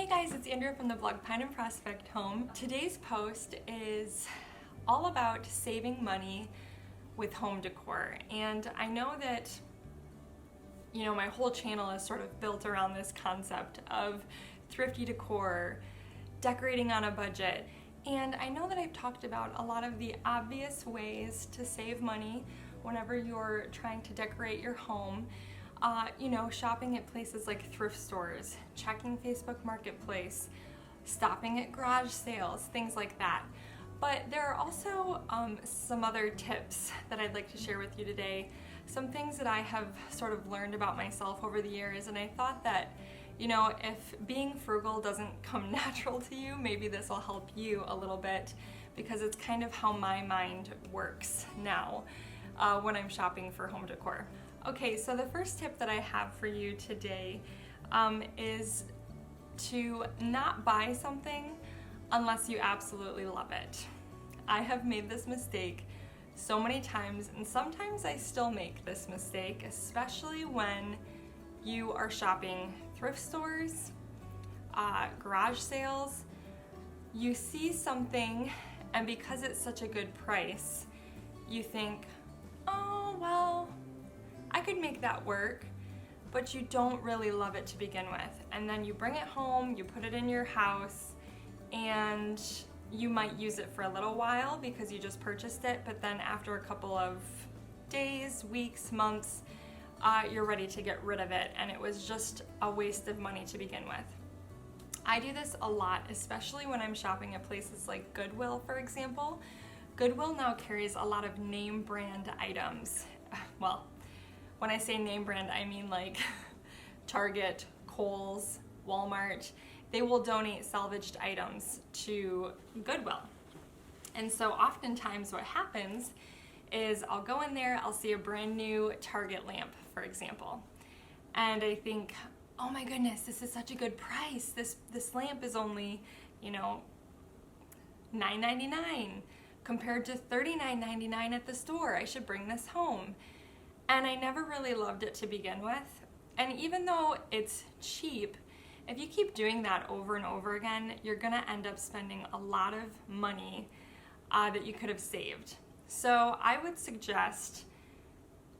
Hey guys, it's Andrea from the blog Pine and Prospect Home. Today's post is all about saving money with home decor. And I know that, my whole channel is sort of built around this concept of thrifty decor, decorating on a budget. And I know that I've talked about a lot of the obvious ways to save money whenever you're trying to decorate your home. Shopping at places like thrift stores, checking Facebook Marketplace, stopping at garage sales, things like that. But there are also some other tips that I'd like to share with you today. Some things that I have sort of learned about myself over the years, and I thought that, if being frugal doesn't come natural to you, maybe this will help you a little bit, because it's kind of how my mind works now when I'm shopping for home decor. Okay, so the first tip that I have for you today is to not buy something unless you absolutely love it. I have made this mistake so many times, and sometimes I still make this mistake, especially when you are shopping thrift stores, garage sales. You see something, and because it's such a good price, you think, oh, well, I could make that work, but you don't really love it to begin with. And then you bring it home, you put it in your house, and you might use it for a little while because you just purchased it, but then after a couple of days, weeks, months, you're ready to get rid of it, and it was just a waste of money to begin with. I do this a lot, especially when I'm shopping at places like Goodwill, for example. Goodwill now carries a lot of name brand items. Well, when I say name brand, I mean like Target, Kohl's, Walmart. They will donate salvaged items to Goodwill. And so oftentimes what happens is I'll go in there, I'll see a brand new Target lamp, for example. And I think, oh my goodness, this is such a good price. This lamp is only, $9.99 compared to $39.99 at the store. I should bring this home. And I never really loved it to begin with. And even though it's cheap, if you keep doing that over and over again, you're gonna end up spending a lot of money that you could have saved. So I would suggest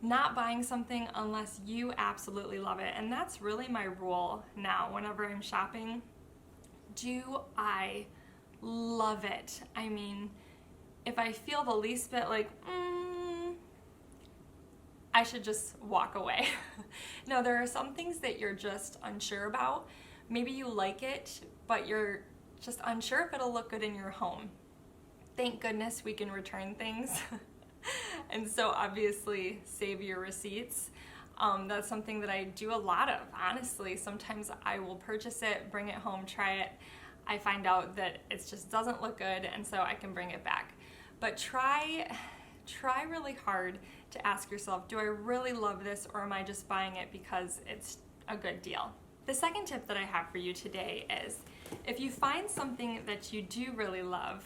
not buying something unless you absolutely love it. And that's really my rule now whenever I'm shopping. Do I love it? I mean, if I feel the least bit like, I should just walk away. No, there are some things that you're just unsure about. Maybe you like it, but you're just unsure if it'll look good in your home. Thank goodness we can return things. And so obviously save your receipts. That's something that I do a lot of, honestly. Sometimes I will purchase it, bring it home, try it. I find out that it just doesn't look good, and so I can bring it back. But try really hard to ask yourself, do I really love this, or am I just buying it because it's a good deal? The second tip that I have for you today is, if you find something that you do really love,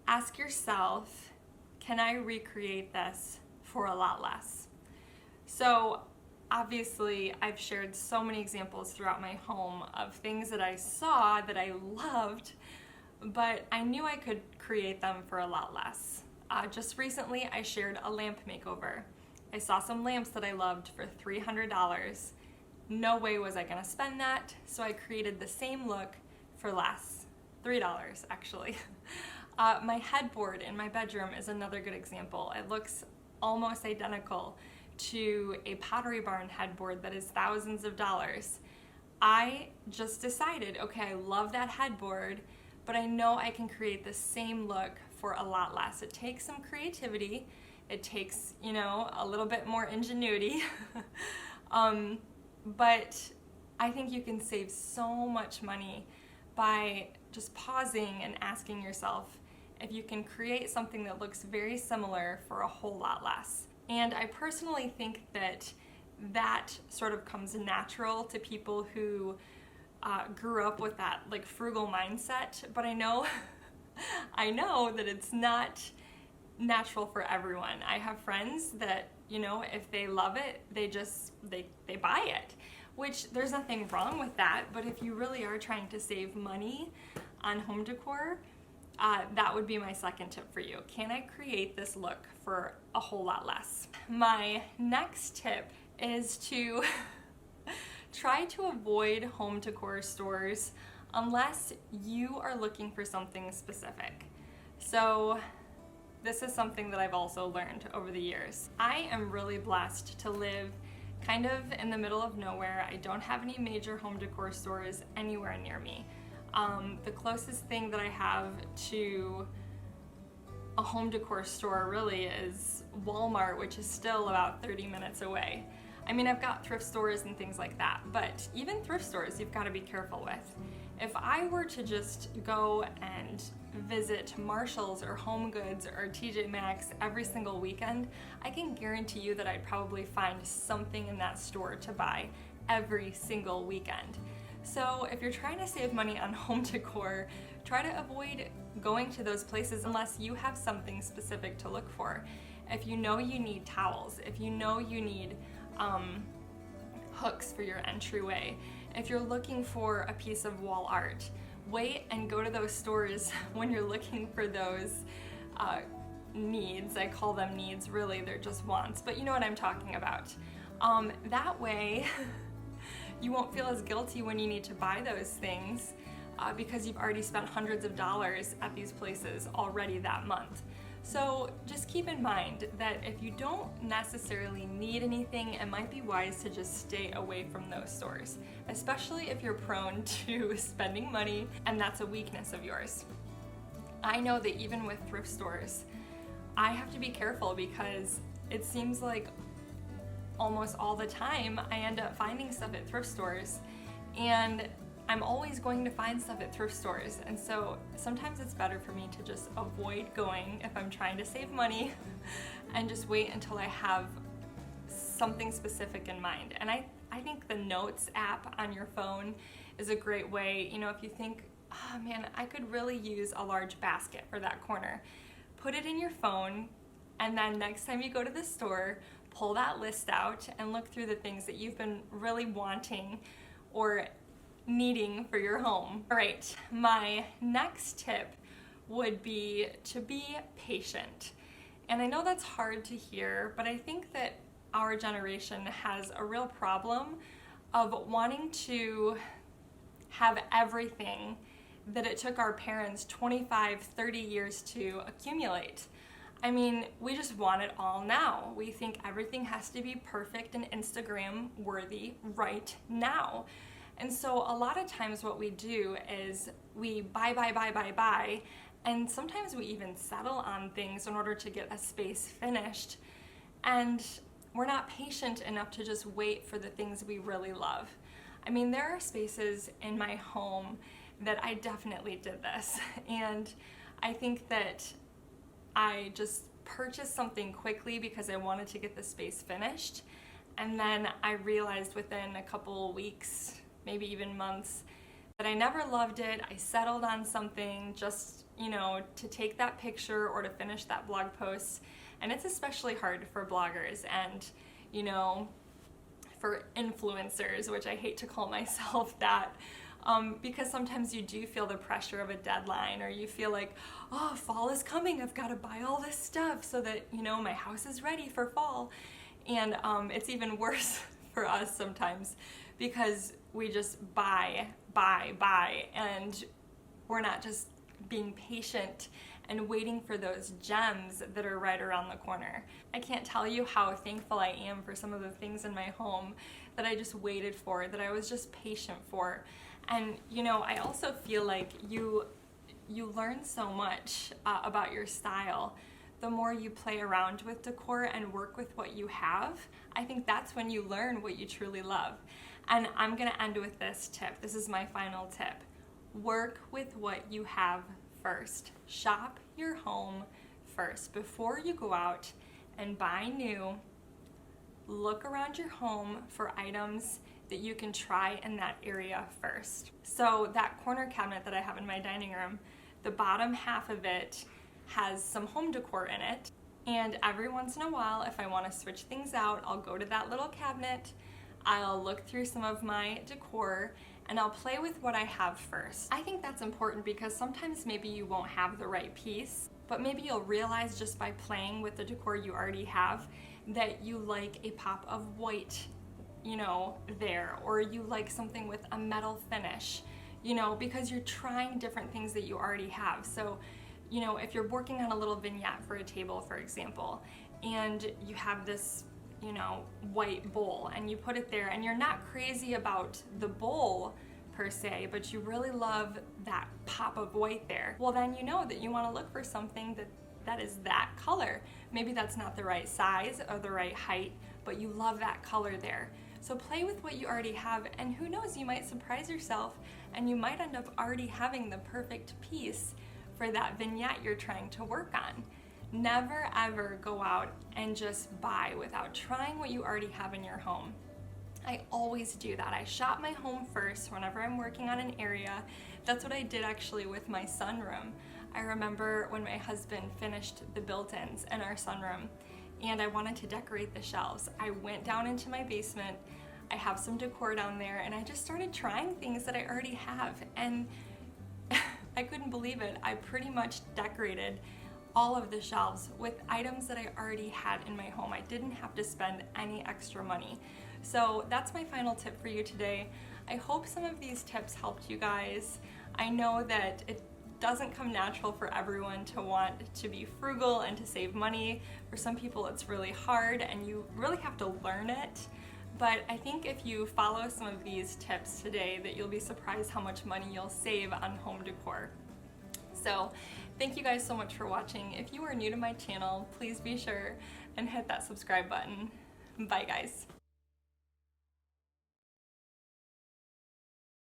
ask yourself, can I recreate this for a lot less? So obviously I've shared so many examples throughout my home of things that I saw that I loved, but I knew I could create them for a lot less. Just recently, I shared a lamp makeover. I saw some lamps that I loved for $300. No way was I gonna spend that, so I created the same look for less, $3 actually. My headboard in my bedroom is another good example. It looks almost identical to a Pottery Barn headboard that is thousands of dollars. I just decided, okay, I love that headboard, but I know I can create the same look for a lot less. It takes some creativity. It takes, a little bit more ingenuity. But I think you can save so much money by just pausing and asking yourself if you can create something that looks very similar for a whole lot less. And I personally think that sort of comes natural to people who grew up with that frugal mindset, but I know that it's not natural for everyone. I have friends that, if they love it, they buy it. which there's nothing wrong with that, but if you really are trying to save money on home decor, that would be my second tip for you. Can I create this look for a whole lot less? My next tip is to try to avoid home decor stores unless you are looking for something specific. So this is something that I've also learned over the years. I am really blessed to live kind of in the middle of nowhere. I don't have any major home decor stores anywhere near me. The closest thing that I have to a home decor store really is Walmart, which is still about 30 minutes away. I mean, I've got thrift stores and things like that, but even thrift stores you've got to be careful with. If I were to just go and visit Marshall's or Home Goods or TJ Maxx every single weekend, I can guarantee you that I'd probably find something in that store to buy every single weekend. So if you're trying to save money on home decor, try to avoid going to those places unless you have something specific to look for. If you know you need towels, if you know you need hooks for your entryway, if you're looking for a piece of wall art, wait and go to those stores when you're looking for those needs. I call them needs, really, they're just wants, but you know what I'm talking about. That way, you won't feel as guilty when you need to buy those things because you've already spent hundreds of dollars at these places already that month. So just keep in mind that if you don't necessarily need anything, it might be wise to just stay away from those stores, especially if you're prone to spending money and that's a weakness of yours. I know that even with thrift stores, I have to be careful because it seems like almost all the time I end up finding stuff at thrift stores, and I'm always going to find stuff at thrift stores, and so sometimes it's better for me to just avoid going if I'm trying to save money and just wait until I have something specific in mind. And I think the Notes app on your phone is a great way. You know, if you think, oh man, I could really use a large basket for that corner, put it in your phone, and then next time you go to the store, pull that list out and look through the things that you've been really wanting or needing for your home. All right, my next tip would be to be patient. And I know that's hard to hear, but I think that our generation has a real problem of wanting to have everything that it took our parents 25, 30 years to accumulate. I mean, we just want it all now. We think everything has to be perfect and Instagram worthy right now. And so a lot of times what we do is we buy, and sometimes we even settle on things in order to get a space finished. And we're not patient enough to just wait for the things we really love. I mean, there are spaces in my home that I definitely did this. And I think that I just purchased something quickly because I wanted to get the space finished. And then I realized within a couple weeks, maybe even months, that I never loved it. I settled on something just, you know, to take that picture or to finish that blog post. And it's especially hard for bloggers and, you know, for influencers, which I hate to call myself that, because sometimes you do feel the pressure of a deadline, or you feel like, oh, fall is coming, I've got to buy all this stuff so that, you know, my house is ready for fall. And it's even worse for us sometimes because we just buy, and we're not just being patient and waiting for those gems that are right around the corner. I can't tell you how thankful I am for some of the things in my home that I just waited for, that I was just patient for. And you know, I also feel like you learn so much about your style the more you play around with decor and work with what you have. I think that's when you learn what you truly love. And I'm gonna end with this tip. This is my final tip. Work with what you have first. Shop your home first. Before you go out and buy new, look around your home for items that you can try in that area first. So that corner cabinet that I have in my dining room, the bottom half of it has some home decor in it. And every once in a while, if I want to switch things out, I'll go to that little cabinet, I'll look through some of my decor and I'll play with what I have first. I think that's important because sometimes maybe you won't have the right piece, but maybe you'll realize just by playing with the decor you already have that you like a pop of white, you know, there, or you like something with a metal finish, you know, because you're trying different things that you already have. So, you know, if you're working on a little vignette for a table, for example, and you have this, you know, white bowl and you put it there and you're not crazy about the bowl per se, but you really love that pop of white there, well then you know that you want to look for something that is that color. Maybe that's not the right size or the right height, but you love that color there. So play with what you already have, and who knows, you might surprise yourself and you might end up already having the perfect piece for that vignette you're trying to work on. Never ever go out and just buy without trying what you already have in your home. I always do that. I shop my home first whenever I'm working on an area. That's what I did actually with my sunroom. I remember when my husband finished the built-ins in our sunroom and I wanted to decorate the shelves. I went down into my basement, I have some decor down there, and I just started trying things that I already have, and I couldn't believe it. I pretty much decorated all of the shelves with items that I already had in my home. I didn't have to spend any extra money. So that's my final tip for you today. I hope some of these tips helped you guys. I know that it doesn't come natural for everyone to want to be frugal and to save money. For some people it's really hard and you really have to learn it. But I think if you follow some of these tips today that you'll be surprised how much money you'll save on home decor. So thank you guys so much for watching. If you are new to my channel, please be sure and hit that subscribe button. Bye guys.